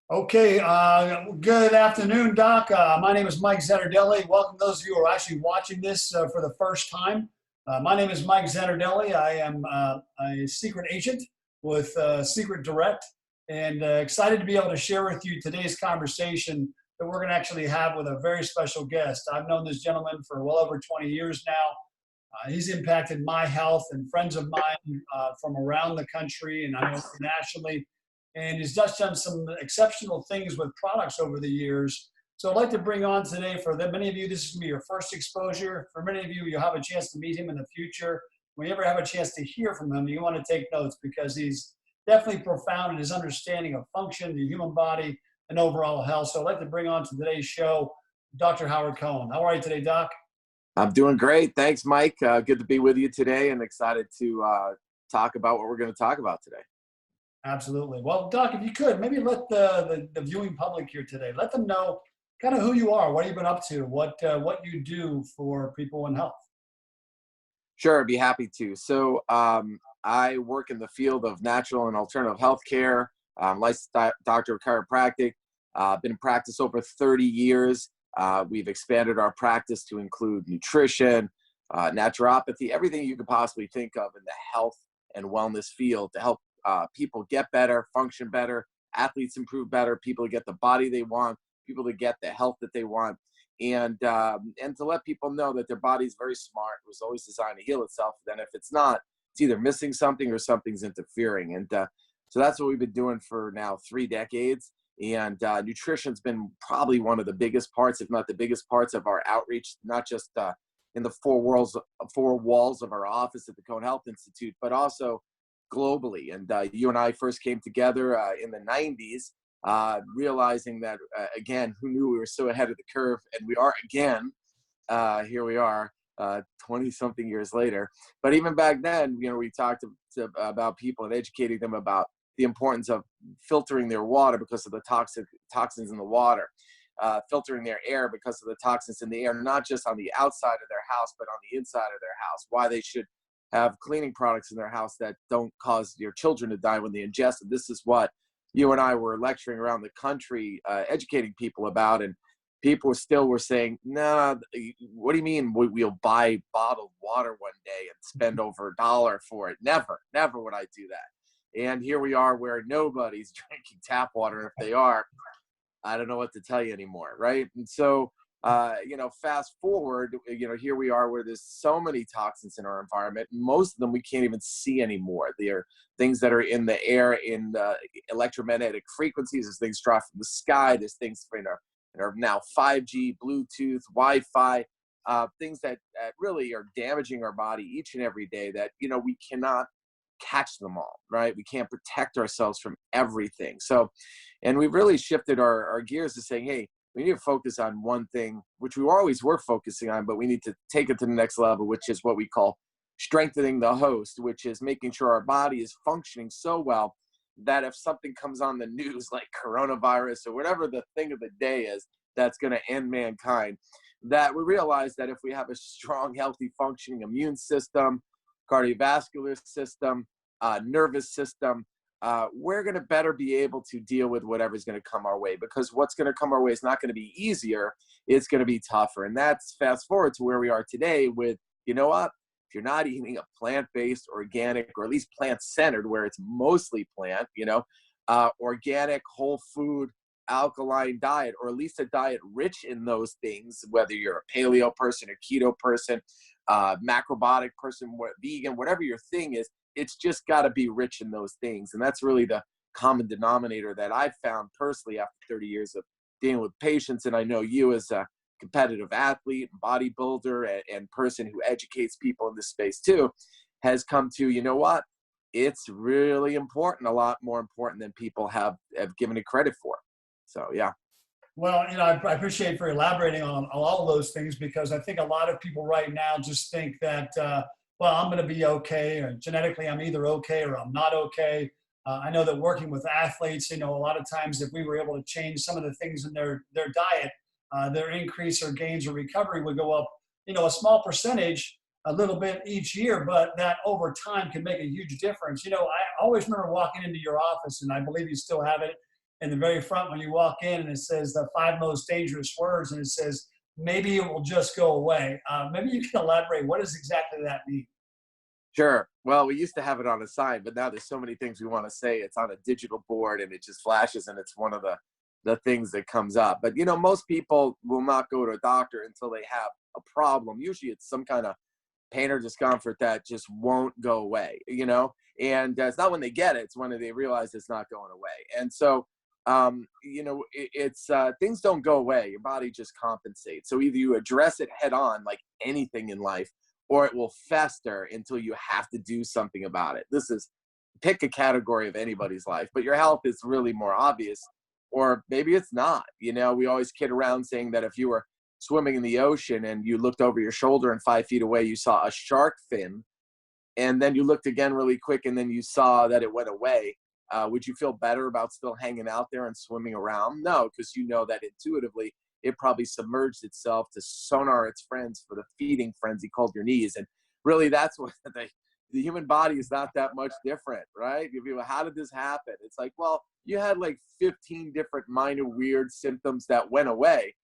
Okay, good afternoon, Doc. My name is Mike Zanardelli. Welcome those of you who are actually watching this for the first time. My name is Mike Zanardelli. I am a secret agent with Secret Direct and excited to be able to share with you today's conversation that we're going to actually have with a very special guest. I've known this gentleman for well over 20 years now. He's impacted my health and friends of mine from around the country and I know internationally. And he's just done some exceptional things with products over the years. So I'd like to bring on today for many of you, this is going to be your first exposure. For many of you, you'll have a chance to meet him in the future. When you ever have a chance to hear from him, you want to take notes because he's definitely profound in his understanding of function, the human body, and overall health. So I'd like to bring on to today's show, Dr. Howard Koh. How are you today, Doc? I'm doing great. Thanks, Mike. Good to be with you today and excited to talk about what we're going to talk about today. Absolutely. Well, Doc, if you could, maybe let the viewing public here today, let them know kind of who you are, what you've been up to, what you do for people in health. Sure, I'd be happy to. So I work in the field of natural and alternative healthcare, licensed doctor of chiropractic. Been in practice over 30 years. We've expanded our practice to include nutrition, naturopathy, everything you could possibly think of in the health and wellness field to help people get better, function better, athletes improve better, people to get the body they want, people to get the health that they want, and to let people know that their body is very smart. It was always designed to heal itself. Then if it's not, it's either missing something or something's interfering. And so that's what we've been doing for now 3 decades. And nutrition's been probably one of the biggest parts, if not the biggest parts of our outreach, not just in the four walls of our office at the Cohn Health Institute, but also globally. And you and I first came together in the 90s, realizing that, again, who knew we were so ahead of the curve? And we are again, here we are, 20-something years later. But even back then, we talked about people and educating them about the importance of filtering their water because of the toxins in the water, filtering their air because of the toxins in the air, not just on the outside of their house, but on the inside of their house, why they should have cleaning products in their house that don't cause your children to die when they ingest it. This is what you and I were lecturing around the country, educating people about, and people still were saying, nah, what do you mean we'll buy bottled water one day and spend over $1 for it? Never would I do that. And here we are where nobody's drinking tap water. If they are, I don't know what to tell you anymore, right? And so, fast forward, here we are where there's so many toxins in our environment. Most of them we can't even see anymore. They are things that are in the air, in the electromagnetic frequencies. There's things dropped from the sky. There's things in our now 5G, Bluetooth, Wi-Fi, things that really are damaging our body each and every day that, we cannot catch them all, right? We can't protect ourselves from everything. So, and we've really shifted our gears to saying, hey, we need to focus on one thing, which we always were focusing on, but we need to take it to the next level, which is what we call strengthening the host, which is making sure our body is functioning so well that if something comes on the news like coronavirus or whatever the thing of the day is that's going to end mankind, that we realize that if we have a strong, healthy, functioning immune system, cardiovascular system, nervous system, we're going to better be able to deal with whatever's going to come our way, because what's going to come our way is not going to be easier. It's going to be tougher. And that's fast forward to where we are today with, you know what? If you're not eating a plant-based, organic, or at least plant-centered, where it's mostly plant, organic, whole food, alkaline diet, or at least a diet rich in those things, whether you're a paleo person, a keto person, macrobiotic person, vegan, whatever your thing is, it's just got to be rich in those things. And that's really the common denominator that I've found personally after 30 years of dealing with patients. And I know you as a competitive athlete, bodybuilder, and person who educates people in this space too, has come to, you know what? It's really important, a lot more important than people have given it credit for. So, yeah. Well, I appreciate for elaborating on all of those things because I think a lot of people right now just think that, I'm going to be okay, or genetically I'm either okay or I'm not okay. I know that working with athletes, a lot of times if we were able to change some of the things in their diet, their increase or gains or recovery would go up, a small percentage, a little bit each year, but that over time can make a huge difference. I always remember walking into your office, and I believe you still have it. in the very front when you walk in, and it says the 5 most dangerous words, and it says, maybe it will just go away. Maybe you can elaborate. What does exactly that mean? Sure. Well, we used to have it on a sign, but now there's so many things we want to say. It's on a digital board and it just flashes, and it's one of the things that comes up. But most people will not go to a doctor until they have a problem. Usually it's some kind of pain or discomfort that just won't go away. And it's not when they get it, it's when they realize it's not going away. And so it's things don't go away. Your body just compensates. So either you address it head on, like anything in life, or it will fester until you have to do something about it. Pick a category of anybody's life, but your health is really more obvious, or maybe it's not. We always kid around saying that if you were swimming in the ocean and you looked over your shoulder and 5 feet away, you saw a shark fin, and then you looked again really quick and then you saw that it went away. Would you feel better about still hanging out there and swimming around? No, because you know that intuitively it probably submerged itself to sonar its friends for the feeding frenzy called your knees. And really, that's what the human body is not that much different, right? How did this happen? It's like, well, you had like 15 different minor weird symptoms that went away,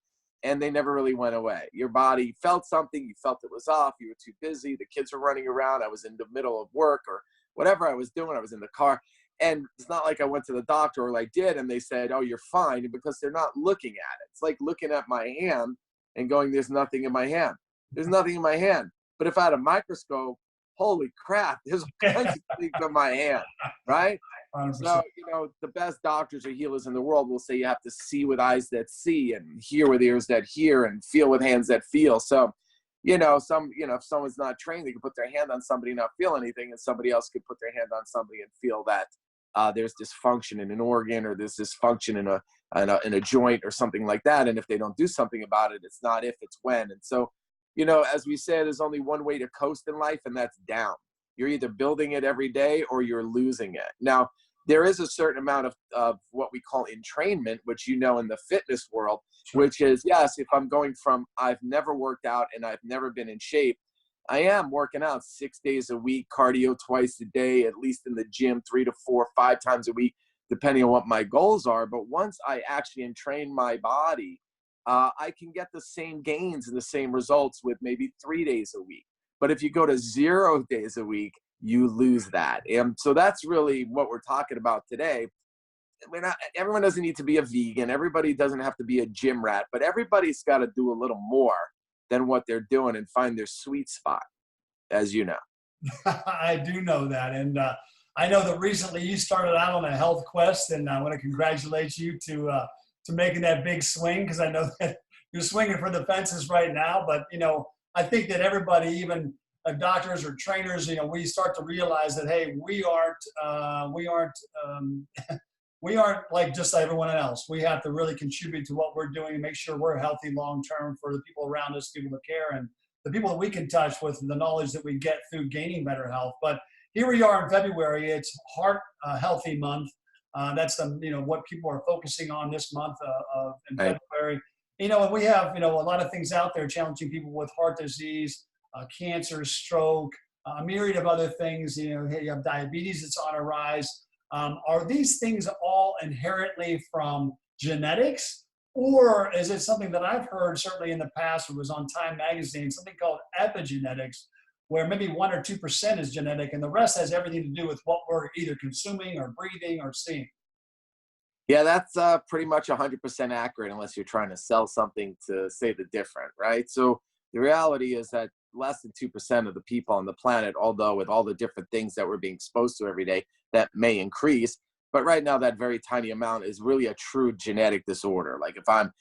and they never really went away. Your body felt something, you felt it was off, you were too busy, the kids were running around, I was in the middle of work or whatever I was doing, I was in the car. And it's not like I went to the doctor, or I did, and they said, oh, you're fine, because they're not looking at it. It's like looking at my hand and going, there's nothing in my hand. There's nothing in my hand. But if I had a microscope, holy crap, there's all kinds of things in my hand, right? 100%. So, the best doctors or healers in the world will say you have to see with eyes that see, and hear with ears that hear, and feel with hands that feel. So, if someone's not trained, they can put their hand on somebody and not feel anything, and somebody else could put their hand on somebody and feel that there's dysfunction in an organ, or there's dysfunction in a joint or something like that. And if they don't do something about it, it's not if, it's when. And so, as we say, there's only one way to coast in life, and that's down. You're either building it every day or you're losing it. Now, there is a certain amount of what we call entrainment, which in the fitness world, which is, yes, if I'm going from I've never worked out and I've never been in shape, I am working out 6 days a week, cardio twice a day, at least in the gym 3 to 4, 5 times a week, depending on what my goals are. But once I actually entrain my body, I can get the same gains and the same results with maybe 3 days a week. But if you go to 0 days a week, you lose that. And so that's really what we're talking about today. Everyone doesn't need to be a vegan. Everybody doesn't have to be a gym rat, but everybody's got to do a little more than what they're doing and find their sweet spot, as you know. I do know that. And I know that recently you started out on a health quest, and I want to congratulate you to making that big swing, because I know that you're swinging for the fences right now. But, I think that everybody, even doctors or trainers, we start to realize that, hey, we aren't like just like everyone else. We have to really contribute to what we're doing and make sure we're healthy long-term for the people around us, people that care, and the people that we can touch with the knowledge that we get through gaining better health. But here we are in February. It's Heart Healthy Month. That's what people are focusing on this month in February. And we have, a lot of things out there challenging people with heart disease, cancer, stroke, a myriad of other things. You have diabetes that's on a rise. Are these things all inherently from genetics, or is it something that I've heard certainly in the past? It was on Time Magazine, something called epigenetics, where maybe 1 or 2% is genetic, and the rest has everything to do with what we're either consuming or breathing or seeing. Yeah, that's pretty much 100% accurate, unless you're trying to sell something to say the different, right? So the reality is that less than 2% of the people on the planet, although with all the different things that we're being exposed to every day, that may increase. But right now, that very tiny amount is really a true genetic disorder. Like if I'm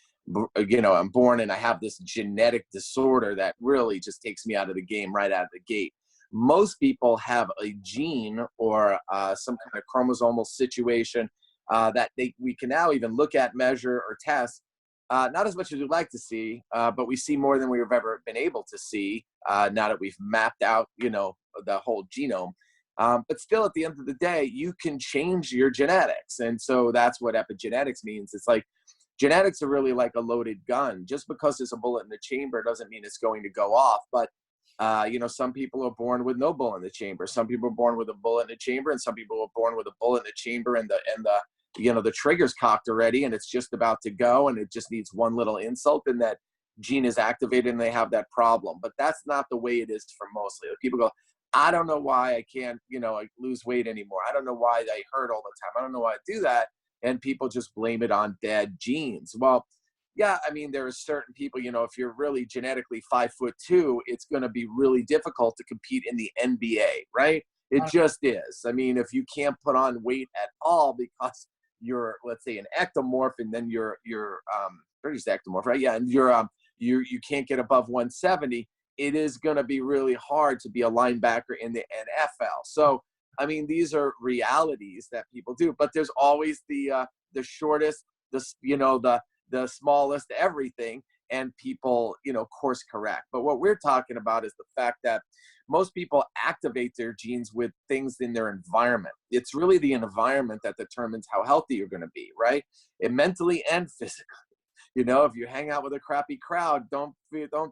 born and I have this genetic disorder that really just takes me out of the game right out of the gate. Most people have a gene or some kind of chromosomal situation that we can now even look at, measure, or test. Not as much as we'd like to see, but we see more than we've ever been able to see now that we've mapped out, the whole genome. But still, at the end of the day, you can change your genetics. And so that's what epigenetics means. It's like genetics are really like a loaded gun. Just because there's a bullet in the chamber doesn't mean it's going to go off. But, some people are born with no bullet in the chamber. Some people are born with a bullet in the chamber, and some people are born with a bullet in the chamber and the the trigger's cocked already and it's just about to go and it just needs one little insult and that gene is activated and they have that problem. But that's not the way it is for mostly. People go, I don't know why I can't, I lose weight anymore. I don't know why I hurt all the time. I don't know why I do that. And people just blame it on bad genes. Well, yeah, I mean, there are certain people, if you're really genetically 5'2", it's going to be really difficult to compete in the NBA, right? It just is. I mean, if you can't put on weight at all because you're, let's say, an ectomorph, and then you're just ectomorph, right? Yeah, and you can't get above 170. It is going to be really hard to be a linebacker in the NFL. So, I mean, these are realities that people do. But there's always the shortest, the smallest everything, and people, course correct. But what we're talking about is the fact that most people activate their genes with things in their environment. It's really the environment that determines how healthy you're going to be, right? And mentally and physically. If you hang out with a crappy crowd, don't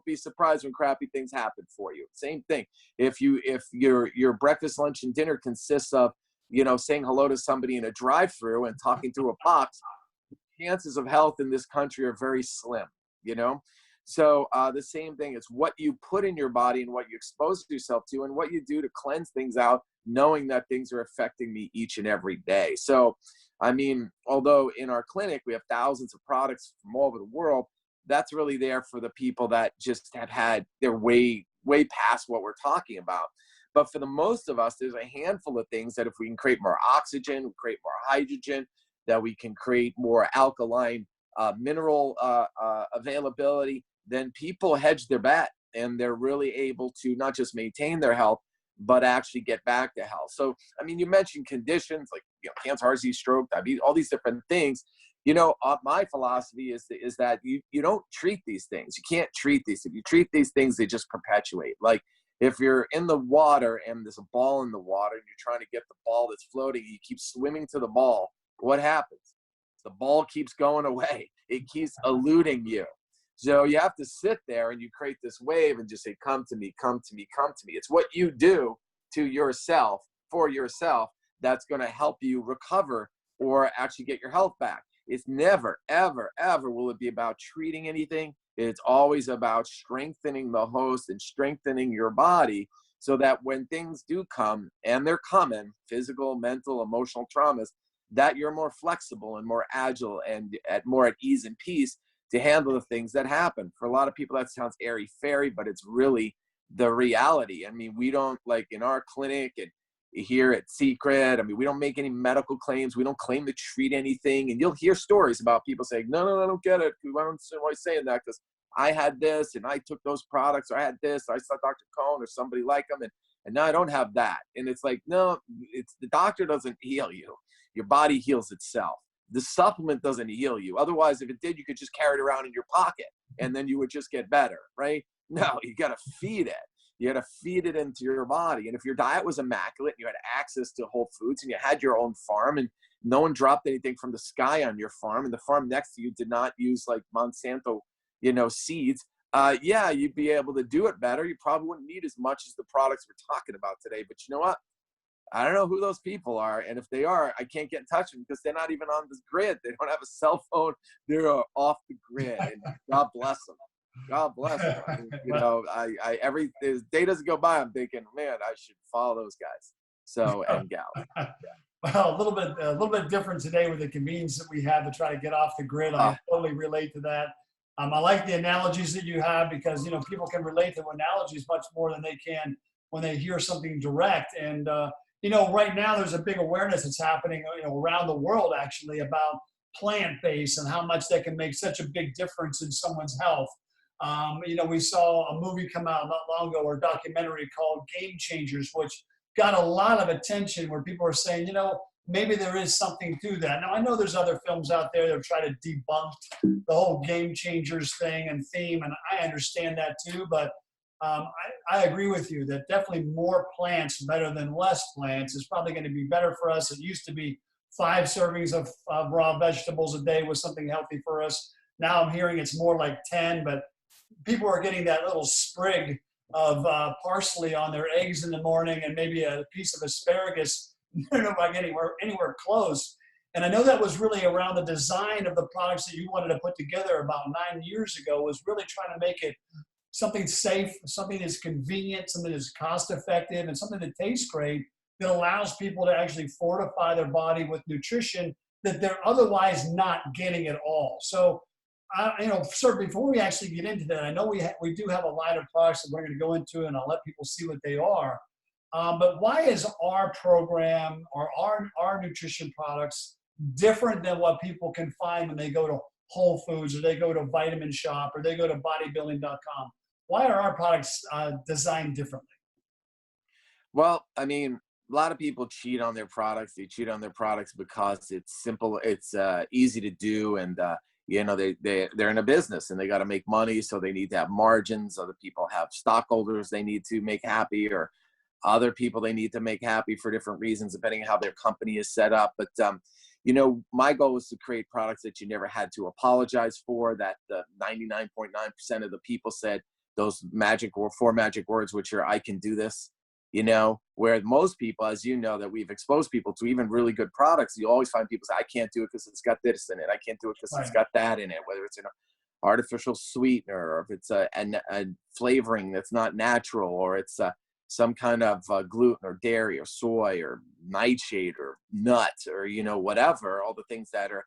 be surprised when crappy things happen for you. Same thing. If your breakfast, lunch, and dinner consists of, saying hello to somebody in a drive-through and talking through a box, chances of health in this country are very slim, So the same thing is what you put in your body and what you expose yourself to and what you do to cleanse things out, knowing that things are affecting me each and every day. So, I mean, although in our clinic, we have thousands of products from all over the world, that's really there for the people that just have had their way past what we're talking about. But for the most of us, there's a handful of things that if we can create more oxygen, create more hydrogen, that we can create more alkaline mineral availability, then people hedge their bet and they're really able to not just maintain their health, but actually get back to health. So, I mean, you mentioned conditions like cancer, heart disease, stroke, diabetes, all these different things. My philosophy is that you don't treat these things. You can't treat these. If you treat these things, they just perpetuate. Like if you're in the water and there's a ball in the water and you're trying to get the ball that's floating, you keep swimming to the ball. What happens? The ball keeps going away. It keeps eluding you. So you have to sit there and you create this wave and just say, come to me, come to me, come to me. It's what you do to yourself, for yourself, that's going to help you recover or actually get your health back. It's never, ever, ever will it be about treating anything. It's always about strengthening the host and strengthening your body so that when things do come, and they're coming, physical, mental, emotional traumas, that you're more flexible and more agile and more at ease and peace to handle the things that happen. For a lot of people, that sounds airy-fairy, but it's really the reality. I mean, we don't, like in our clinic and here at Secret, I mean, we don't make any medical claims. We don't claim to treat anything. And you'll hear stories about people saying, no, I don't get it. Why am I saying that? Because I had this and I took those products, or I had this, or I saw Dr. Cohn or somebody like him, and now I don't have that. And it's like, no, it's the doctor doesn't heal you. Your body heals itself. The supplement doesn't heal you. Otherwise, if it did, you could just carry it around in your pocket and then you would just get better, right? No, you got to feed it. You got to feed it into your body. And if your diet was immaculate, and you had access to whole foods and you had your own farm and no one dropped anything from the sky on your farm and the farm next to you did not use like Monsanto, seeds, yeah, you'd be able to do it better. You probably wouldn't need as much as the products we're talking about today. But you know what? I don't know who those people are. And if they are, I can't get in touch with them because they're not even on this grid. They don't have a cell phone. They're off the grid. And God bless them. God bless them. I mean, every day doesn't go by, I'm thinking, man, I should follow those guys. So, and gals. Well, a little bit different today with the convenience that we have to try to get off the grid. I totally relate to that. I like the analogies that you have because, people can relate to analogies much more than they can when they hear something direct. And, right now there's a big awareness that's happening, around the world actually about plant-based and how much they can make such a big difference in someone's health. We saw a movie come out not long ago, or a documentary called Game Changers, which got a lot of attention where people are saying, maybe there is something to that. Now, I know there's other films out there that try to debunk the whole Game Changers thing and theme, and I understand that too, but I agree with you that definitely more plants better than less plants is probably going to be better for us. It used to be 5 servings of raw vegetables a day was something healthy for us. Now I'm hearing it's more like 10, but people are getting that little sprig of parsley on their eggs in the morning and maybe a piece of asparagus. They're not getting anywhere close. And I know that was really around the design of the products that you wanted to put together about 9 years ago, was really trying to make it something safe, something that's convenient, something that's cost effective, and something that tastes great, that allows people to actually fortify their body with nutrition that they're otherwise not getting at all. So, sir, before we actually get into that, I know we do have a line of products that we're going to go into, and I'll let people see what they are. But why is our program or our nutrition products different than what people can find when they go to Whole Foods, or they go to Vitamin Shop, or they go to bodybuilding.com? Why are our products designed differently? Well, I mean, a lot of people cheat on their products. They cheat on their products because it's simple, it's easy to do, and they're in a business and they got to make money, so they need to have margins. Other people have stockholders they need to make happy, or other people they need to make happy for different reasons, depending on how their company is set up. But my goal was to create products that you never had to apologize for. That the 99.9% of the people said those four magic words, which are "I can do this." Where most people, as you know, that we've exposed people to even really good products, you always find people say, "I can't do it because it's got this in it. I can't do it because it's got that in it," whether it's an artificial sweetener, or if it's a flavoring that's not natural, or it's some kind of gluten or dairy or soy or nightshade or nuts, or whatever, all the things that are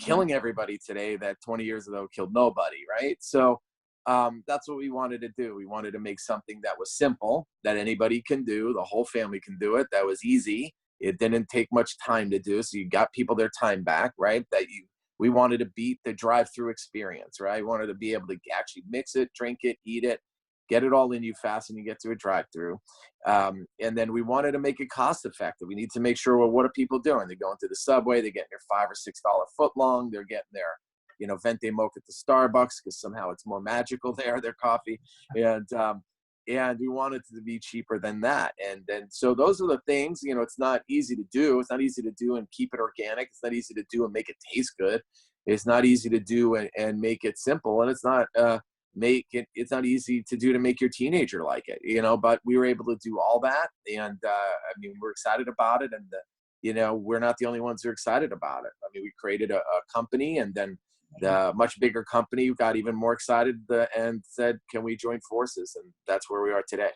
killing everybody today that 20 years ago killed nobody, right? So that's what we wanted to do. We wanted to make something that was simple, that anybody can do, the whole family can do it, that was easy. It didn't take much time to do, so you got people their time back, right? We wanted to beat the drive-through experience, right? We wanted to be able to actually mix it, drink it, eat it, get it all in you fast, and you get to a drive-through. And then we wanted to make it cost-effective. We need to make sure, well, what are people doing? They're going to the Subway, they're getting their $5 or $6 footlong, they're getting their venti mocha at the Starbucks because somehow it's more magical there, their coffee. And we wanted it to be cheaper than that. And then, so those are the things, it's not easy to do. It's not easy to do and keep it organic. It's not easy to do and make it taste good. It's not easy to do and make it simple. And it's not, it's not easy to do to make your teenager like it, but we were able to do all that. And, we're excited about it. And, we're not the only ones who are excited about it. We created a company, and then the much bigger company got even more excited and said, can we join forces? And that's where we are today.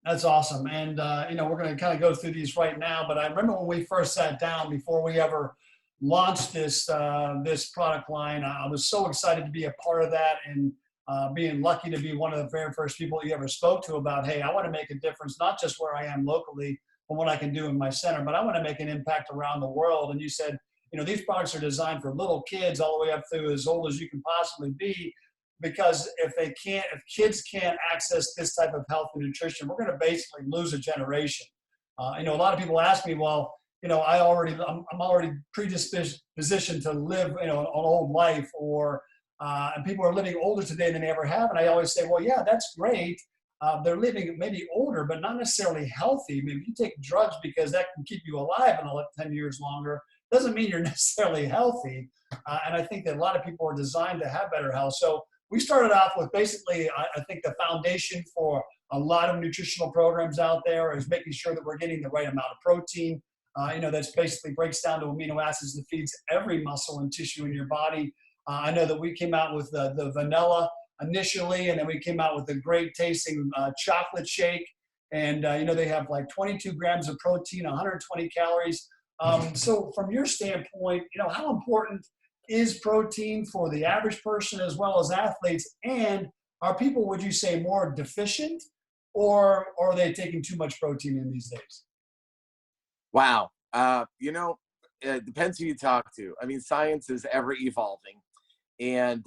That's awesome. And, we're going to kind of go through these right now, but I remember when we first sat down before we ever launched this product line, I was so excited to be a part of that, and being lucky to be one of the very first people you ever spoke to about, hey, I want to make a difference, not just where I am locally, but what I can do in my center, but I want to make an impact around the world. And you said, these products are designed for little kids all the way up to as old as you can possibly be, because if kids can't access this type of health and nutrition, we're going to basically lose a generation. A lot of people ask me, well, I'm already predisposed to live, an old life, or and people are living older today than they ever have. And I always say, well, yeah, that's great. They're living maybe older, but not necessarily healthy. Maybe you take drugs because that can keep you alive and 10 years longer. Doesn't mean you're necessarily healthy. And I think that a lot of people are designed to have better health. So we started off with basically, I think the foundation for a lot of nutritional programs out there is making sure that we're getting the right amount of protein. That's basically breaks down to amino acids that feeds every muscle and tissue in your body. I know that we came out with the vanilla initially, and then we came out with the great tasting chocolate shake. And, they have like 22 grams of protein, 120 calories. So from your standpoint, how important is protein for the average person as well as athletes? And are people, would you say, more deficient, or are they taking too much protein in these days? Wow. It depends who you talk to. Science is ever evolving. And,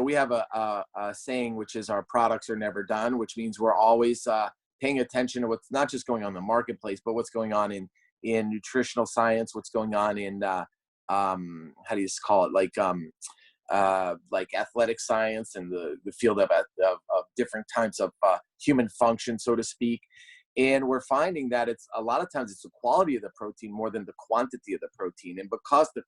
we have a saying, which is our products are never done, which means we're always paying attention to what's not just going on in the marketplace, but what's going on in nutritional science, what's going on in, how do you call it? Like athletic science, and the field of different types of human function, so to speak. And we're finding that it's a lot of times it's the quality of the protein more than the quantity of the protein. And because the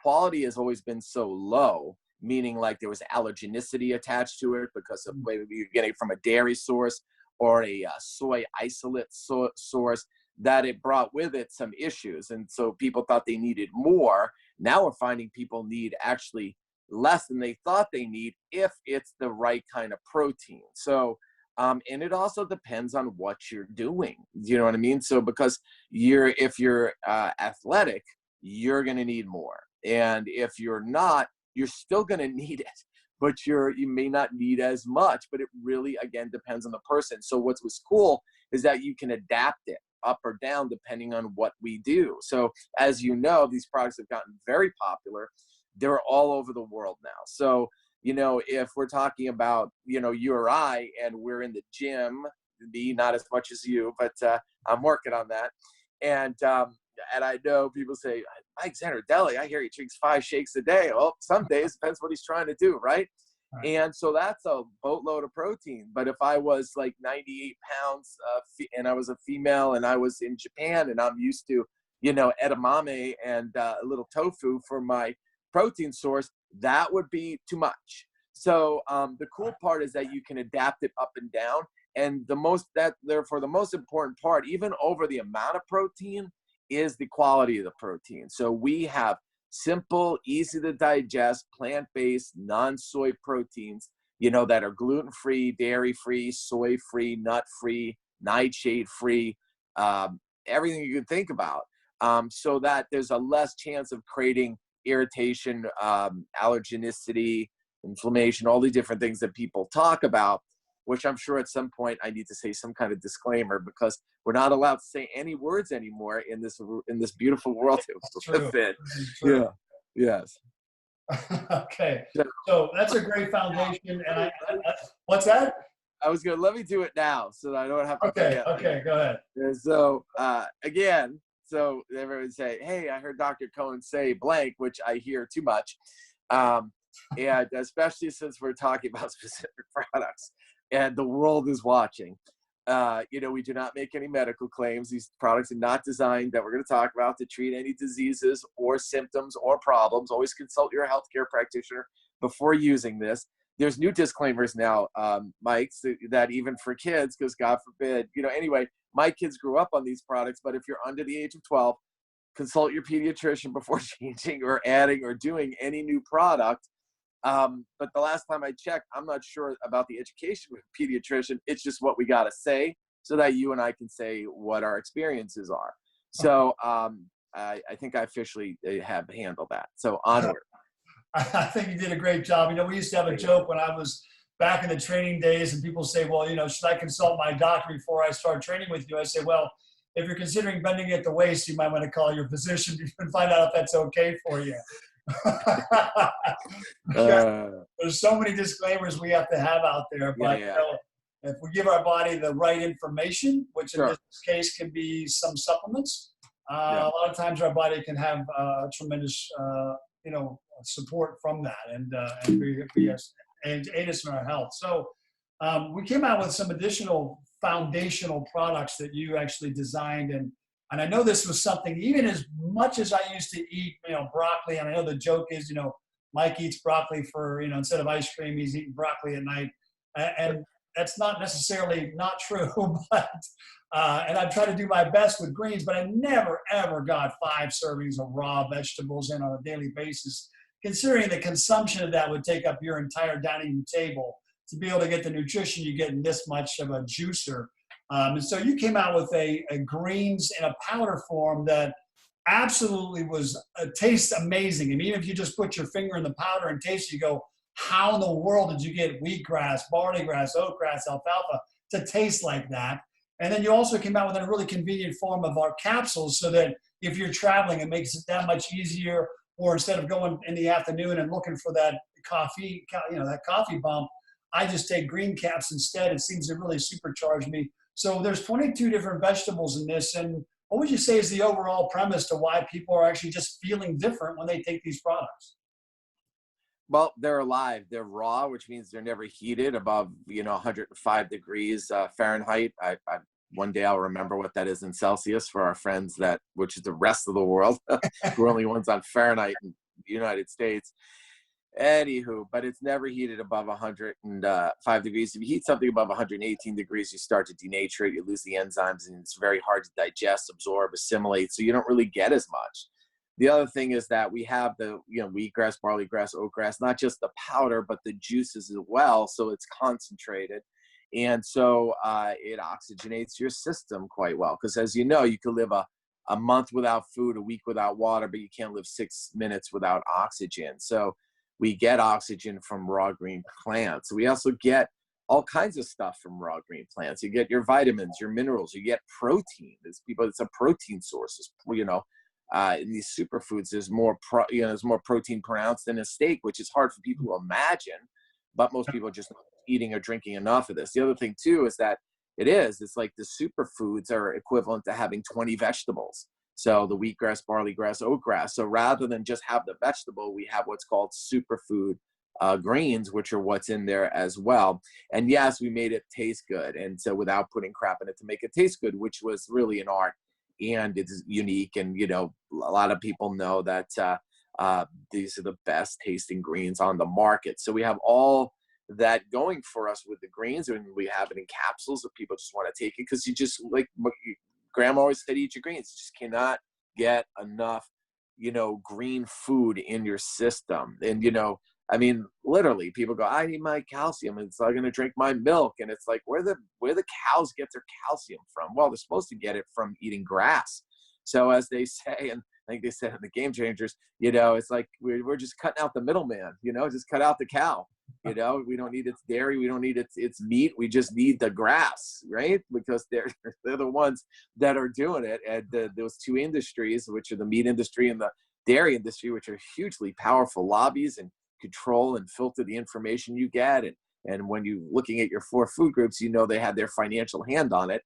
quality has always been so low, meaning like there was allergenicity attached to it because of maybe you're getting it from a dairy source or a soy isolate source, that it brought with it some issues. And so people thought they needed more. Now we're finding people need actually less than they thought they need if it's the right kind of protein. So, and it also depends on what you're doing. You know what I mean? So because if you're athletic, you're going to need more. And if you're not, you're still going to need it, but you may not need as much, but it really, again, depends on the person. So what was cool is that you can adapt it up or down depending on what we do. So as you know, these products have gotten very popular. They're all over the world now. So, you know, if we're talking about, you know, you or I, and we're in the gym, me, not as much as you, but I'm working on that. And I know people say, Mike Zanardelli, I hear he drinks 5 shakes a day. Well, some days, depends what he's trying to do, right? And so that's a boatload of protein. But if I was like 98 pounds and I was a female and I was in Japan and I'm used to, you know, edamame and a little tofu for my protein source, that would be too much. So the cool part is that you can adapt it up and down. And therefore the most important part, even over the amount of protein, is the quality of the protein. So we have simple, easy to digest, plant-based, non-soy proteins, you know, that are gluten-free, dairy-free, soy-free, nut-free, nightshade-free, everything you can think about, so that there's a less chance of creating irritation, allergenicity, inflammation, all the different things that people talk about, which I'm sure at some point I need to say some kind of disclaimer, because we're not allowed to say any words anymore in this beautiful world that we live in. Yeah. Yes. Okay. So that's a great foundation. And what's that? I was going to, let me do it now so that I don't have to forget. Okay, go ahead. And so, again, so everyone say, hey, I heard Dr. Cohn say blank, which I hear too much. And especially since we're talking about specific products and the world is watching. You know, we do not make any medical claims. These products are not designed, that we're going to talk about, to treat any diseases or symptoms or problems. Always consult your healthcare practitioner before using this. There's new disclaimers now, Mike, that even for kids, because God forbid, you know, anyway, my kids grew up on these products, but if you're under the age of 12, consult your pediatrician before changing or adding or doing any new product. But the last time I checked, I'm not sure about the education with a pediatrician. It's just what we got to say so that you and I can say what our experiences are. So I think I officially have handled that. So onward. I think you did a great job. You know, we used to have a joke when I was back in the training days, and people say, well, you know, should I consult my doctor before I start training with you? I say, well, if you're considering bending at the waist, you might want to call your physician and find out if that's okay for you. There's so many disclaimers we have to have out there, but you know, if we give our body the right information, which in this case can be some supplements, a lot of times our body can have tremendous, you know, support from that and aid us in our health. So we came out with some additional foundational products that you actually designed, and I know this was something, even as much as I used to eat, you know, broccoli, and I know the joke is, you know, Mike eats broccoli for, you know, instead of ice cream, he's eating broccoli at night. And that's not necessarily not true, but, and I try to do my best with greens, but I never, ever got 5 servings of raw vegetables in on a daily basis, considering the consumption of that would take up your entire dining room table to be able to get the nutrition you get in this much of a juicer. And so you came out with a greens in a powder form that absolutely was tastes amazing. And even if you just put your finger in the powder and taste, you go, how in the world did you get wheatgrass, barley grass, oatgrass, alfalfa to taste like that? And then you also came out with a really convenient form of our capsules, so that if you're traveling, it makes it that much easier. Or instead of going in the afternoon and looking for that coffee, you know, that coffee bump, I just take green caps instead. It seems to really supercharge me. So there's 22 different vegetables in this. And what would you say is the overall premise to why people are actually just feeling different when they take these products? Well, they're alive. They're raw, which means they're never heated above, you know, 105 degrees Fahrenheit. One day I'll remember what that is in Celsius for our friends which is the rest of the world. We're only ones on Fahrenheit in the United States. Anywho, but it's never heated above 105 degrees. If you heat something above 118 degrees, you start to denaturate, you lose the enzymes, and it's very hard to digest, absorb, assimilate, so you don't really get as much. The other thing is that we have the, wheatgrass, barley grass, oatgrass, not just the powder, but the juices as well, so it's concentrated. And so it oxygenates your system quite well, because as you know, you could live a month without food, a week without water, but you can't live 6 minutes without oxygen. So we get oxygen from raw green plants. We also get all kinds of stuff from raw green plants. You get your vitamins, your minerals, you get protein. It's a protein source. In these superfoods, there's more protein per ounce than a steak, which is hard for people to imagine, but most people are just not eating or drinking enough of this. The other thing too is that it's like the superfoods are equivalent to having 20 vegetables. So the wheatgrass, barley grass, oatgrass. So rather than just have the vegetable, we have what's called superfood greens, which are what's in there as well. And yes, we made it taste good. And so without putting crap in it to make it taste good, which was really an art, and it's unique. And, a lot of people know that these are the best tasting greens on the market. So we have all that going for us with the greens, and we have it in capsules if people just want to take it, because you just, like Grandma always said, eat your greens. You just cannot get enough, green food in your system. And, literally people go, I need my calcium, and so I'm going to drink my milk. And it's like, where the cows get their calcium from? Well, they're supposed to get it from eating grass. So as they say, and I think they said in the Game Changers, it's like, we're just cutting out the middleman, just cut out the cow. We don't need its dairy. We don't need its meat. We just need the grass, right? Because they're the ones that are doing it. And those two industries, which are the meat industry and the dairy industry, which are hugely powerful lobbies and control and filter the information you get. And when you're looking at your 4 food groups, they had their financial hand on it.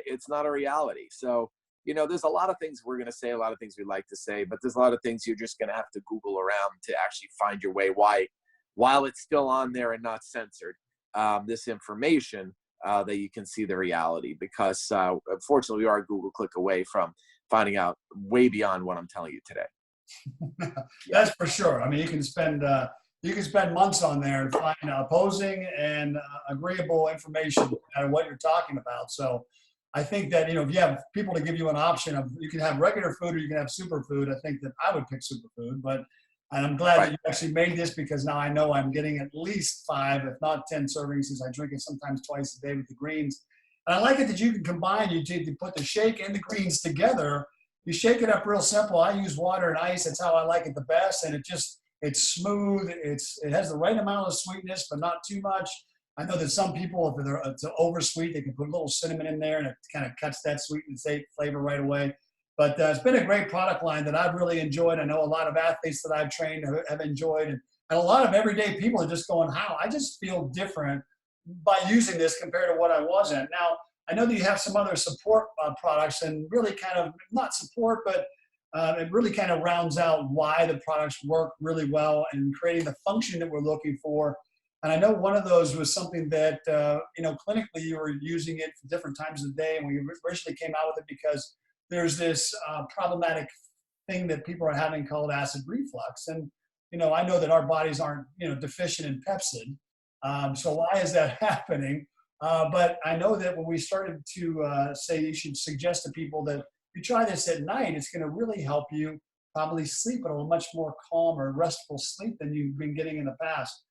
It's not a reality. So, there's a lot of things we're going to say, a lot of things we like to say, but there's a lot of things you're just going to have to Google around to actually find your way. Why, while it's still on there and not censored, this information, that you can see the reality, because unfortunately we are a Google click away from finding out way beyond what I'm telling you today. That's for sure. I mean, you can spend months on there and find opposing and agreeable information no matter what you're talking about. So I think that, if you have people to give you an option of, you can have regular food or you can have superfood, I think that I would pick superfood. And I'm glad that you actually made this, because now I know I'm getting at least 5, if not 10 servings, since I drink it sometimes twice a day with the greens. And I like it that you can combine, you put the shake and the greens together. You shake it up real simple. I use water and ice. That's how I like it the best. And it's smooth. It has the right amount of sweetness, but not too much. I know that some people, if it's over sweet, they can put a little cinnamon in there, and it kind of cuts that sweet and flavor right away. But it's been a great product line that I've really enjoyed. I know a lot of athletes that I've trained have enjoyed, and a lot of everyday people are just going, how? I just feel different by using this compared to what I wasn't. Now, I know that you have some other support products, and really kind of, not support, but it really kind of rounds out why the products work really well and creating the function that we're looking for. And I know one of those was something that, clinically you were using it for different times of the day. And we originally came out with it because there's this problematic thing that people are having called acid reflux. And, I know that our bodies aren't, deficient in pepsid. So why is that happening? But I know that when we started to say you should suggest to people that you try this at night, it's going to really help you probably sleep at a much more calm or restful sleep than you've been getting in the past.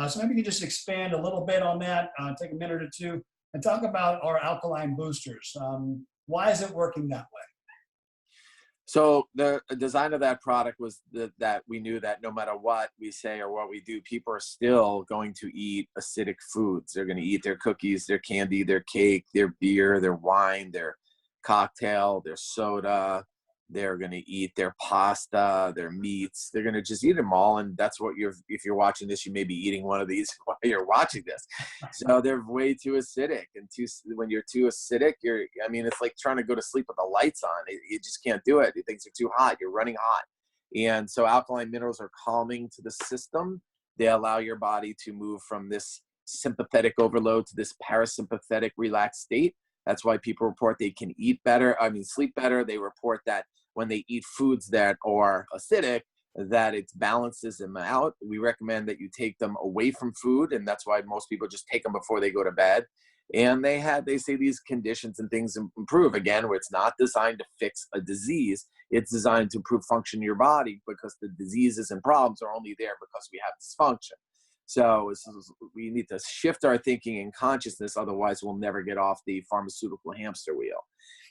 So maybe you can just expand a little bit on that, take a minute or two, and talk about our alkaline boosters. Why is it working that way? So the design of that product was that we knew that no matter what we say or what we do, people are still going to eat acidic foods. They're going to eat their cookies, their candy, their cake, their beer, their wine, their cocktail, their soda. They're going to eat their pasta, their meats. They're going to just eat them all. And that's what if you're watching this, you may be eating one of these while you're watching this. So they're way too acidic. And when you're too acidic, it's like trying to go to sleep with the lights on. You just can't do it. Things are too hot. You're running hot. And so alkaline minerals are calming to the system. They allow your body to move from this sympathetic overload to this parasympathetic relaxed state. That's why people report they can sleep better. They report that when they eat foods that are acidic, that it balances them out. We recommend that you take them away from food, and that's why most people just take them before they go to bed. And they say these conditions and things improve again, where it's not designed to fix a disease. It's designed to improve function in your body, because the diseases and problems are only there because we have dysfunction. So we need to shift our thinking and consciousness. Otherwise, we'll never get off the pharmaceutical hamster wheel.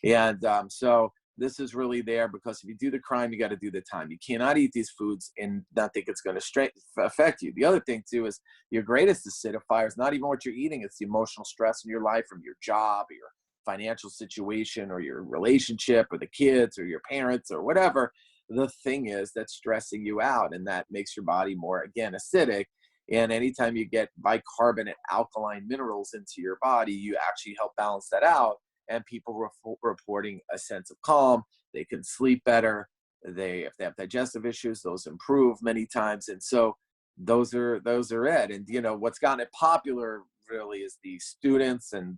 And so this is really there because if you do the crime, you got to do the time. You cannot eat these foods and not think it's going to affect you. The other thing too is your greatest acidifier is not even what you're eating. It's the emotional stress in your life from your job or your financial situation or your relationship or the kids or your parents or whatever the thing is that's stressing you out. And that makes your body more, again, acidic. And anytime you get bicarbonate alkaline minerals into your body, you actually help balance that out. And people reporting a sense of calm. They can sleep better. If they have digestive issues, those improve many times. And so those are it. And what's gotten it popular really is the students and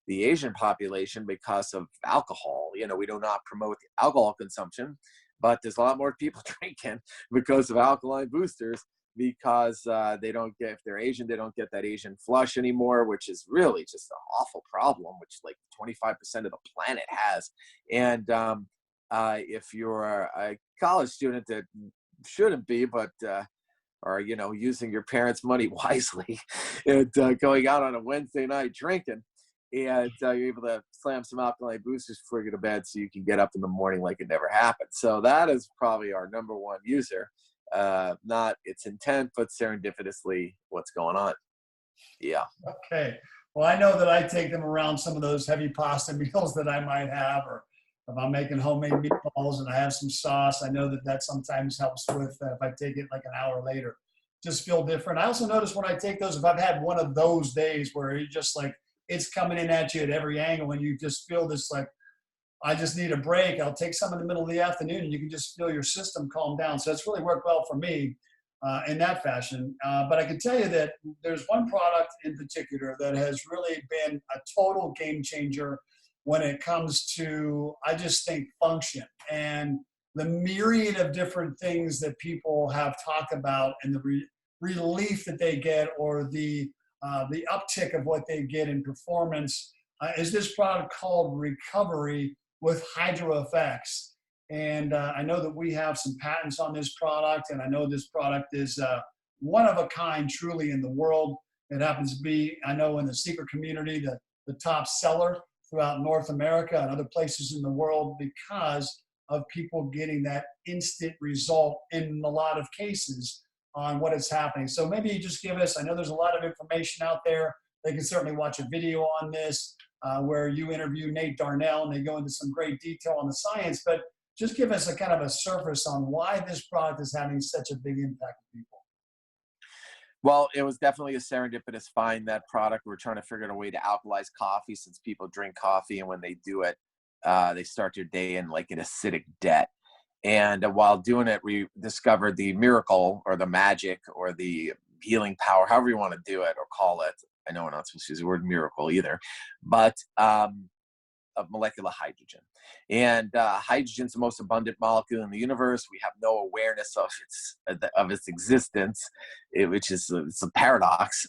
the Asian population because of alcohol. We do not promote alcohol consumption, but there's a lot more people drinking because of alkaline boosters, because if they're Asian, they don't get that Asian flush anymore, which is really just an awful problem, which like 25% of the planet has. And if you're a college student that shouldn't be, but are using your parents' money wisely and going out on a Wednesday night drinking, and you're able to slam some alkaline boosters before you go to bed so you can get up in the morning like it never happened. So that is probably our number one user. Not its intent, but serendipitously what's going on. Yeah. Okay. Well, I know that I take them around some of those heavy pasta meals that I might have, or if I'm making homemade meatballs and I have some sauce, I know that sometimes helps with if I take it like an hour later, just feel different. I also notice when I take those, if I've had one of those days where you just like, it's coming in at you at every angle and you just feel this like, I just need a break. I'll take some in the middle of the afternoon and you can just feel your system calm down. So it's really worked well for me in that fashion. But I can tell you that there's one product in particular that has really been a total game changer when it comes to, I just think, function and the myriad of different things that people have talked about and the relief that they get, or the uptick of what they get in performance is this product called Recovery with Hydro Effects. And I know that we have some patents on this product, and I know this product is one of a kind truly in the world. It happens to be, I know in the secret community, the top seller throughout North America and other places in the world because of people getting that instant result in a lot of cases on what is happening. So maybe you just give us, I know there's a lot of information out there. They can certainly watch a video on this where you interview Nate Darnell and they go into some great detail on the science, but just give us a kind of a surface on why this product is having such a big impact on people. Well, it was definitely a serendipitous find, that product. We're trying to figure out a way to alkalize coffee, since people drink coffee, and when they do it, they start their day in like an acidic debt. And while doing it, we discovered the miracle or the magic or the healing power, however you want to do it or call it. I know we're not supposed to use the word miracle either, but of molecular hydrogen. And hydrogen is the most abundant molecule in the universe. We have no awareness of its existence, which is it's a paradox.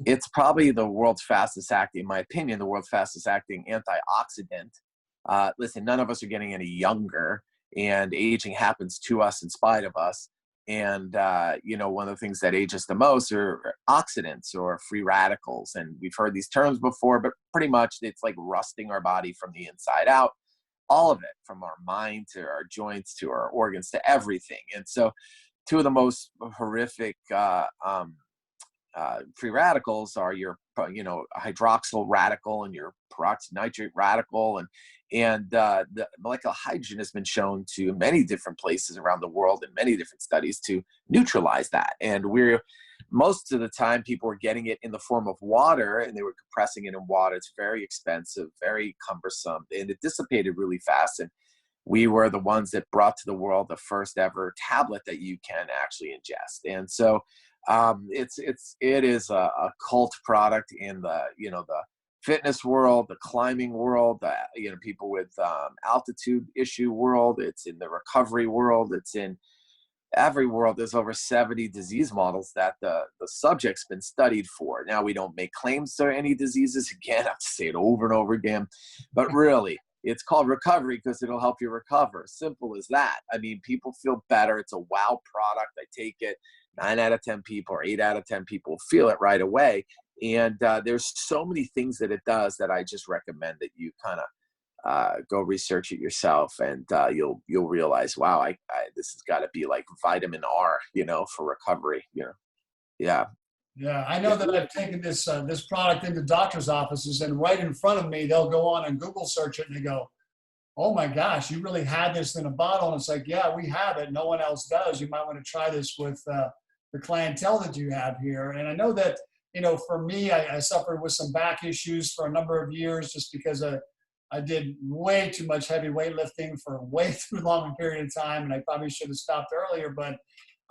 It's probably the world's fastest acting, in my opinion, the world's fastest acting antioxidant. Listen, none of us are getting any younger, and aging happens to us in spite of us. And, one of the things that age us the most are oxidants or free radicals. And we've heard these terms before, but pretty much it's like rusting our body from the inside out, all of it, from our mind to our joints to our organs to everything. And so two of the most horrific free radicals are your, hydroxyl radical and your peroxynitrate radical. And the molecular hydrogen has been shown to many different places around the world in many different studies to neutralize that. And most of the time people were getting it in the form of water, and they were compressing it in water. It's very expensive, very cumbersome, and it dissipated really fast. And we were the ones that brought to the world the first ever tablet that you can actually ingest. And so it is a cult product in the fitness world, the climbing world, people with altitude issue world. It's in the recovery world. It's in every world, there's over 70 disease models that the subject's been studied for. Now, we don't make claims to any diseases. Again, I have to say it over and over again, but really, it's called recovery because it'll help you recover. Simple as that. I mean, people feel better. It's a wow product. I take it. 9 out of 10 people or 8 out of 10 people feel it right away. And there's so many things that it does that I just recommend that you kind of go research it yourself, and you'll realize, wow, this has got to be like vitamin R, for recovery. Yeah. Yeah, I know that I've taken this this product into doctors' offices, and right in front of me, they'll go on and Google search it, and they go, "Oh my gosh, you really had this in a bottle?" And it's like, "Yeah, we have it. No one else does. You might want to try this with the clientele that you have here." And I know that for me, I suffered with some back issues for a number of years just because I did way too much heavy weightlifting for a way too long a period of time, and I probably should have stopped earlier. But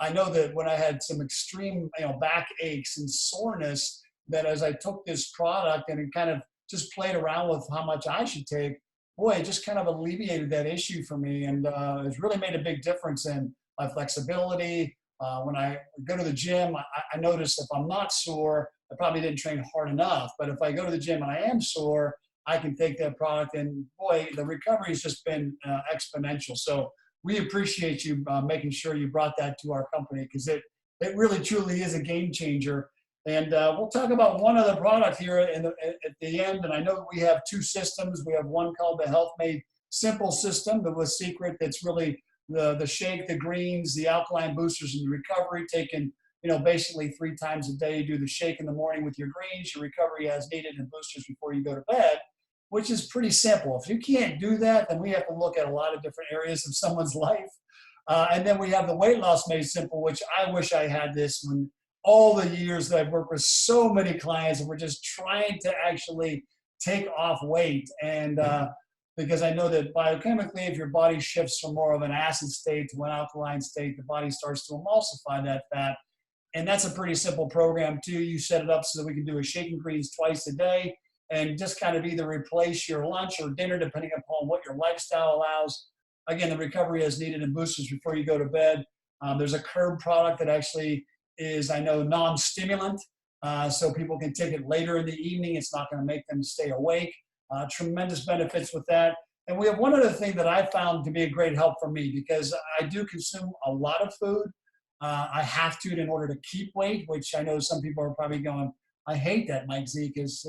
I know that when I had some extreme, back aches and soreness, that as I took this product and it kind of just played around with how much I should take, boy, it just kind of alleviated that issue for me, and it's really made a big difference in my flexibility. When I go to the gym, I notice if I'm not sore, I probably didn't train hard enough. But if I go to the gym and I am sore, I can take that product, and boy, the recovery has just been exponential. So we appreciate you making sure you brought that to our company, because it really truly is a game changer. And we'll talk about one other product here at the end. And I know that we have two systems. We have one called the Health Made Simple system, the secret that's really the shake, the greens, the alkaline boosters, and the recovery, taken basically 3 times a day. You do the shake in the morning with your greens, your recovery as needed, and boosters before you go to bed, which is pretty simple. If you can't do that, then we have to look at a lot of different areas of someone's life. And then we have the weight loss made simple, which I wish I had this when all the years that I've worked with so many clients and we're just trying to actually take off weight. And because I know that biochemically, if your body shifts from more of an acid state to an alkaline state, the body starts to emulsify that fat. And that's a pretty simple program too. You set it up so that we can do a shaking greens twice a day, and just kind of either replace your lunch or dinner, depending upon what your lifestyle allows. Again, the recovery as needed and boosters before you go to bed. There's a curb product that actually is, I know, non-stimulant, so people can take it later in the evening. It's not going to make them stay awake. Tremendous benefits with that. And we have one other thing that I found to be a great help for me, because I do consume a lot of food. I have to in order to keep weight, which I know some people are probably going, I hate that, Mike Z, because,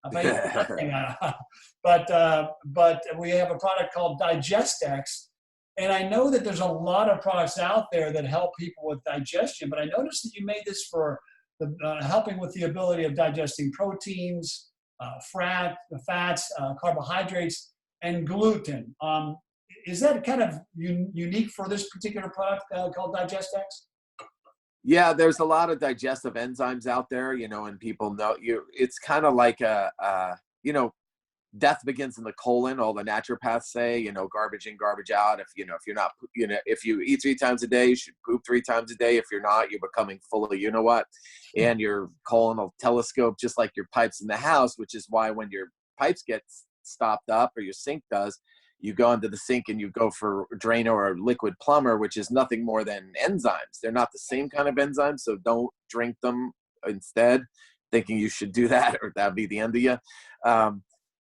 I bet you nothing. But we have a product called DigestX, and I know that there's a lot of products out there that help people with digestion. But I noticed that you made this for helping with the ability of digesting proteins, fats, carbohydrates, and gluten. Is that kind of unique for this particular product called DigestX? Yeah, there's a lot of digestive enzymes out there, and people know it's kind of like death begins in the colon. All the naturopaths say, garbage in, garbage out. If you're not, if you eat 3 times a day, you should poop 3 times a day. If you're not, you're becoming full of what, and your colon will telescope just like your pipes in the house, which is why when your pipes get stopped up, or your sink does, you go into the sink and you go for a Drano or a liquid plumber, which is nothing more than enzymes. They're not the same kind of enzymes, so don't drink them instead, thinking you should do that, or that'd be the end of you.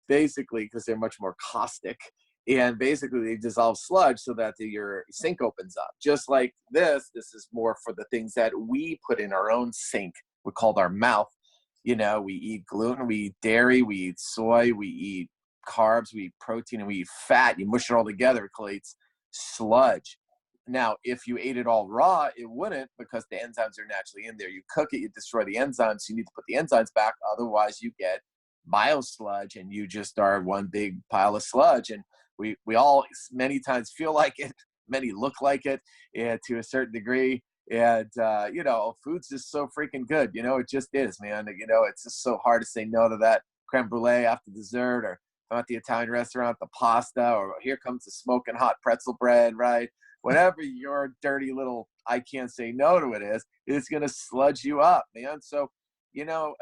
Basically, because they're much more caustic. And basically, they dissolve sludge so that your sink opens up. Just like this is more for the things that we put in our own sink. We called our mouth. We eat gluten, we eat dairy, we eat soy, we eat carbs, we eat protein, and we eat fat. You mush it all together, it creates sludge. Now, if you ate it all raw, it wouldn't, because the enzymes are naturally in there. You cook it, you destroy the enzymes. You need to put the enzymes back. Otherwise, you get biosludge, and you just are one big pile of sludge. And we all many times feel like it, many look like it, and to a certain degree. And food's just so freaking good. It just is, man. It's just so hard to say no to that creme brulee after dessert, or I'm at the Italian restaurant, the pasta, or here comes the smoking hot pretzel bread, right? Whatever your dirty little I can't say no to it is, it's going to sludge you up, man. So,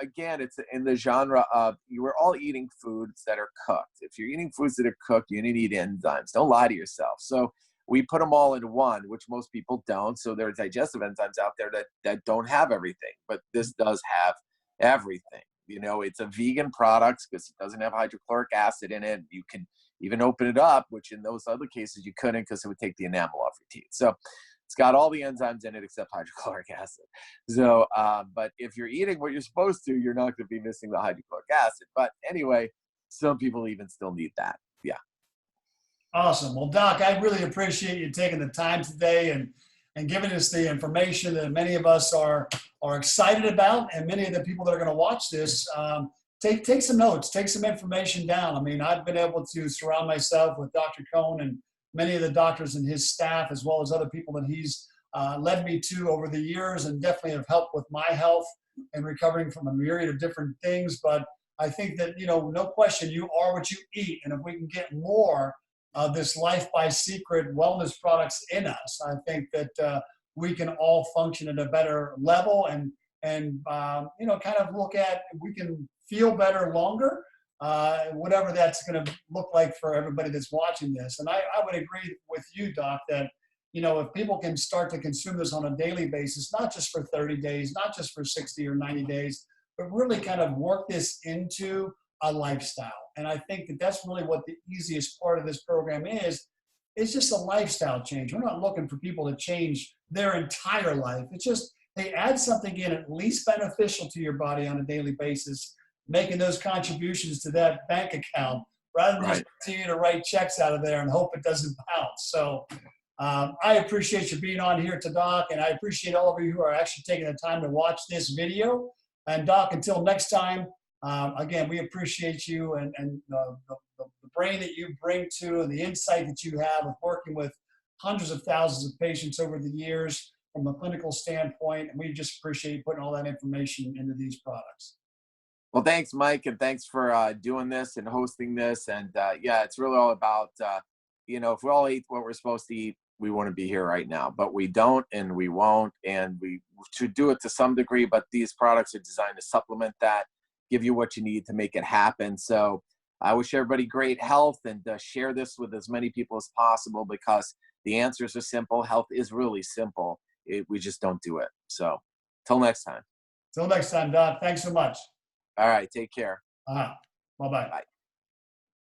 again, it's in the genre of we're all eating foods that are cooked. If you're eating foods that are cooked, you need to eat enzymes. Don't lie to yourself. So we put them all in one, which most people don't. So there are digestive enzymes out there that don't have everything, but this does have everything. You know, it's a vegan product because it doesn't have hydrochloric acid in it. You can even open it up, which in those other cases you couldn't because it would take the enamel off your teeth. So it's got all the enzymes in it except hydrochloric acid. So, but if you're eating what you're supposed to, you're not going to be missing the hydrochloric acid. But anyway, some people even still need that. Yeah. Awesome. Well, Doc, I really appreciate you taking the time today and giving us the information that many of us are excited about, and many of the people that are going to watch this, take some notes, take some information down. I mean, I've been able to surround myself with Dr. Cohn and many of the doctors and his staff, as well as other people that he's led me to over the years, and definitely have helped with my health and recovering from a myriad of different things. But I think that, you know, no question, you are what you eat. And if we can get more of this Life by Secret wellness products in us, I think that we can all function at a better level and you know, kind of look at, we can feel better longer, whatever that's going to look like for everybody that's watching this. And I would agree with you, Doc, that, you know, if people can start to consume this on a daily basis, not just for 30 days, not just for 60 or 90 days, but really kind of work this into a lifestyle. And I think that that's really what the easiest part of this program is. It's just a lifestyle change. We're not looking for people to change their entire life. It's just, they add something in at least beneficial to your body on a daily basis, making those contributions to that bank account rather than just continue to write checks out of there and hope it doesn't bounce. So I appreciate you being on here to Doc, and I appreciate all of you who are actually taking the time to watch this video. And Doc, until next time, again, we appreciate you and the brain that you bring to and the insight that you have of working with hundreds of thousands of patients over the years from a clinical standpoint. And we just appreciate you putting all that information into these products. Well, thanks, Mike, and thanks for doing this and hosting this. And yeah, it's really all about, you know, if we all eat what we're supposed to eat, we wouldn't be here right now, but we don't, and we won't, and we should do it to some degree, but these products are designed to supplement that, give you what you need to make it happen. So I wish everybody great health, and share this with as many people as possible, because the answers are simple. Health is really simple. We just don't do it. So till next time. Till next time, Doc. Thanks so much. All right. Take care. Bye-bye. Bye.